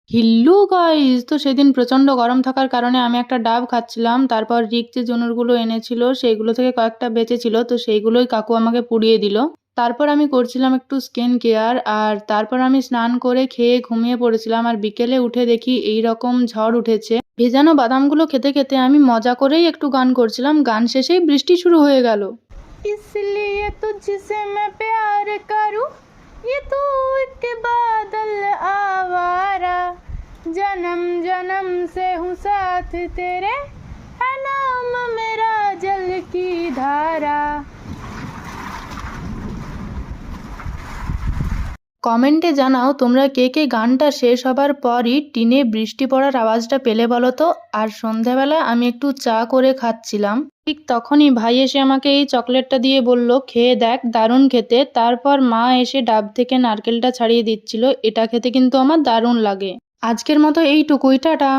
হিল্লু guys, তো সেদিন প্রচন্ড গরম থাকার কারণে আমি একটা ডাব খাচ্ছিলাম। তারপর রিক যে জনুরগুলো এনেছিল সেইগুলো থেকে কয়েকটা বেঁচে ছিল, তো সেইগুলোই কাকু আমাকে পুড়িয়ে দিল। তারপর আমি করছিলাম একটু স্কিন কেয়ার, আর তারপর আমি স্নান করে খেয়ে ঘুমিয়ে পড়েছিলাম। আর বিকেলে উঠে দেখি এই রকম ঝড় উঠেছে। ভেজানো বাদামগুলো খেতে খেতে আমি মজা করেই একটু গান করছিলাম। গান শেষেই বৃষ্টি শুরু হয়ে গেল। इसलिए तुझसे मैं प्यार करूं, ये तू एक बादल आवारा, जन्म जन्म से हूँ साथ तेरे, है नाम मेरा जल की धारा। কমেন্টে জানাও তোমরা কে কে গানটা শেষ হবার পরই টিনে বৃষ্টি পড়ার আওয়াজটা পেলে বলো তো। আর সন্ধ্যাবেলা আমি একটু চা করে খাচ্ছিলাম, ঠিক তখনই ভাই এসে আমাকে এই চকলেটটা দিয়ে বলল, খেয়ে দেখ, দারুণ খেতে। তারপর মা এসে ডাব থেকে নারকেলটা ছাড়িয়ে দিচ্ছিল। এটা খেতে কিন্তু আমার দারুণ লাগে। আজকের মতো এইটুকুই, টাটা।